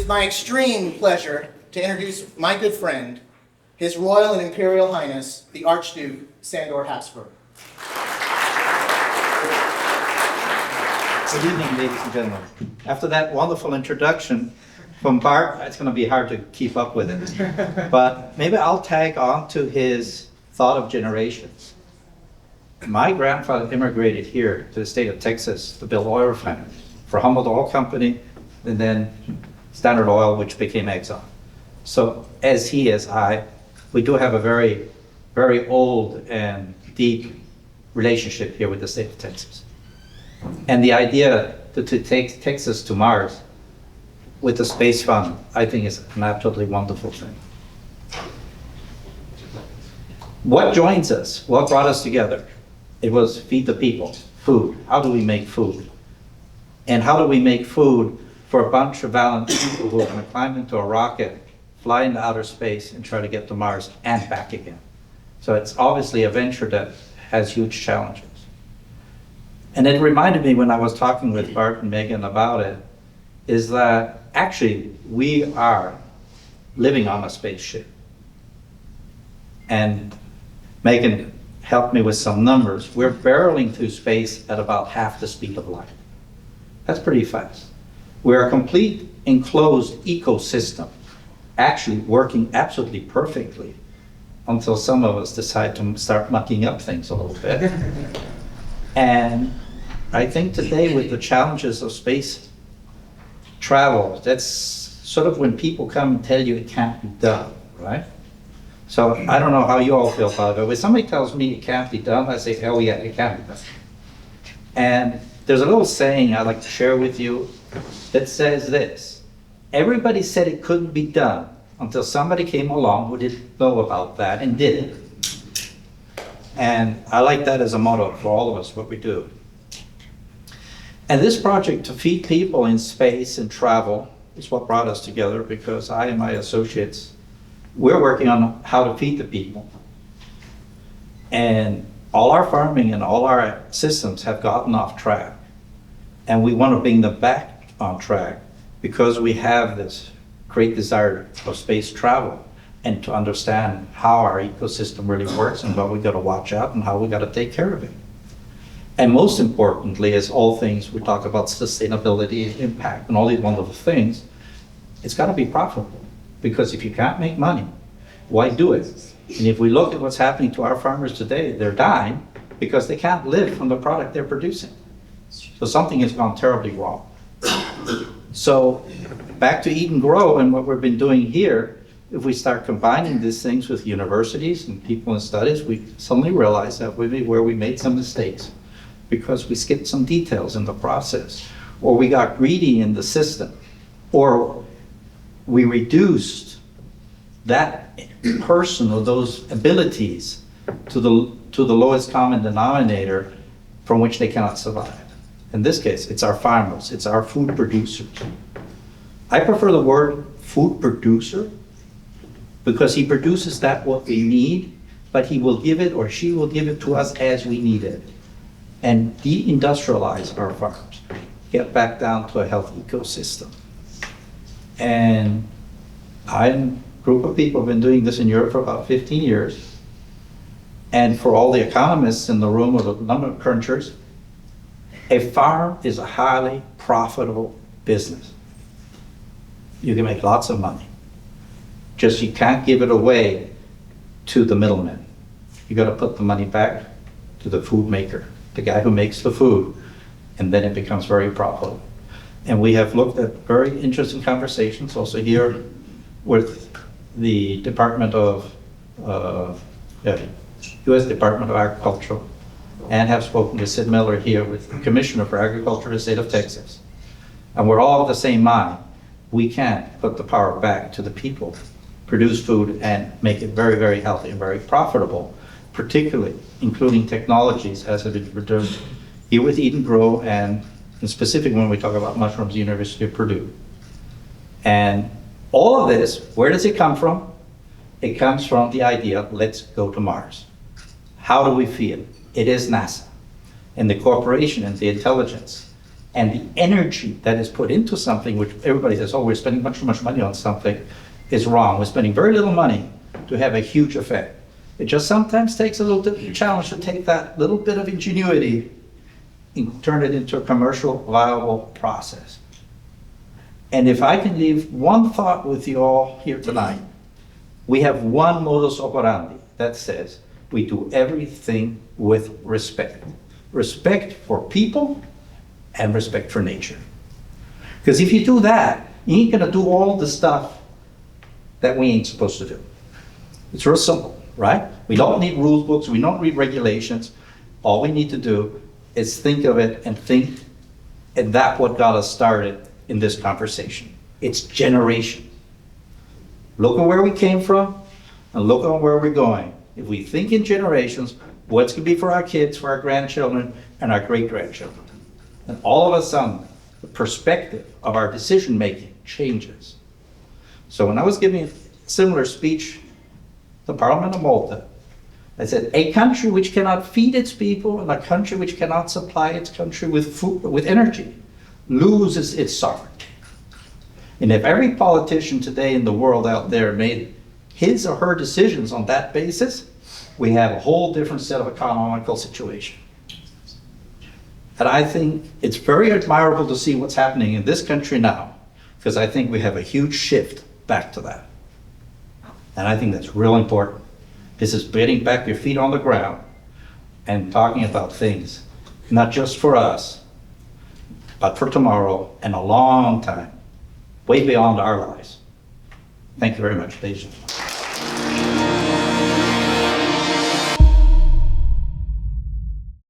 is my extreme pleasure to introduce my good friend, His Royal and Imperial Highness, the Archduke Sandor Habsburg. Good evening, ladies and gentlemen. After that wonderful introduction from Bart, it's going to be hard to keep up with it. But maybe I'll tag on to his thought of generations. My grandfather immigrated here to the state of Texas to build oil refineries for Humboldt Oil Company and then Standard Oil, which became Exxon. So as he, as I, we do have a very, very old and deep relationship here with the state of Texas. And the idea to take Texas to Mars with the SpaceFund, I think is an absolutely wonderful thing. What joins us? What brought us together? It was feed the people, food. How do we make food? And how do we make food for a bunch of valiant people who are going to climb into a rocket, fly into outer space, and try to get to Mars and back again? So it's obviously a venture that has huge challenges. And it reminded me when I was talking with Bart and Megan about it, is that actually we are living on a spaceship. And Megan helped me with some numbers. We're barreling through space at about half the speed of light. That's pretty fast. We're a complete enclosed ecosystem, actually working absolutely perfectly until some of us decide to start mucking up things a little bit. And I think today with the challenges of space travel, that's sort of when people come and tell you it can't be done, right? So I don't know how you all feel about it, but when somebody tells me it can't be done, I say, oh yeah, it can be done. And there's a little saying I'd like to share with you that says this: everybody said it couldn't be done until somebody came along who didn't know about that and did it. And I like that as a motto for all of us, what we do. And this project to feed people in space and travel is what brought us together, because I and my associates, we're working on how to feed the people. And all our farming and all our systems have gotten off track. And we want to bring them back on track because we have this great desire for space travel and to understand how our ecosystem really works and what we got to watch out and how we got to take care of it. And most importantly, as all things, we talk about sustainability, impact, and all these wonderful things, it's got to be profitable. Because if you can't make money, why do it? And if we look at what's happening to our farmers today, they're dying because they can't live from the product they're producing. So something has gone terribly wrong. So back to Eat and Grow and what we've been doing here, if we start combining these things with universities and people in studies, we suddenly realize that where we made some mistakes because we skipped some details in the process, or we got greedy in the system, or we reduced that person or those abilities to the lowest common denominator from which they cannot survive. In this case, it's our farmers, it's our food producers. I prefer the word food producer because he produces that what we need, but he will give it or she will give it to us as we need it. And de-industrialize our farms, get back down to a healthy ecosystem. And a group of people have been doing this in Europe for about 15 years. And for all the economists in the room or the number crunchers, a farm is a highly profitable business. You can make lots of money. Just you can't give it away to the middlemen. You got to put the money back to the food maker, the guy who makes the food, and then it becomes very profitable. And we have looked at very interesting conversations also here with the Department of, U.S. Department of Agriculture, and have spoken to Sid Miller here with the Commissioner for Agriculture in the state of Texas. And we're all of the same mind. We can't put the power back to the people, produce food and make it very, very healthy and very profitable, particularly including technologies as it is produced here with Eat and Grow, and in specific when we talk about mushrooms, University of Purdue. And all of this, where does it come from? It comes from the idea, let's go to Mars. How do we feel? It is NASA and the corporation and the intelligence And the energy that is put into something, which everybody says, oh, we're spending much too much money on something, is wrong. We're spending very little money to have a huge effect. It just sometimes takes a little challenge to take that little bit of ingenuity and turn it into a commercial viable process. And if I can leave one thought with you all here tonight, we have one modus operandi that says we do everything with respect. Respect for people and respect for nature. Because if you do that, you ain't gonna do all the stuff that we ain't supposed to do. It's real simple, right? We don't need rule books, we don't need regulations. All we need to do is think of it and that's what got us started in this conversation. It's generations. Look at where we came from and look at where we're going. If we think in generations, what's gonna be for our kids, for our grandchildren, and our great-grandchildren. And all of a sudden, the perspective of our decision-making changes. So when I was giving a similar speech to the Parliament of Malta, I said, a country which cannot feed its people and a country which cannot supply its country with food, with energy, loses its sovereignty. And if every politician today in the world out there made his or her decisions on that basis, we have a whole different set of economical situation. And I think it's very admirable to see what's happening in this country now, because I think we have a huge shift back to that. And I think that's real important. This is getting back your feet on the ground and talking about things, not just for us, but for tomorrow and a long time, way beyond our lives. Thank you very much, ladies and gentlemen.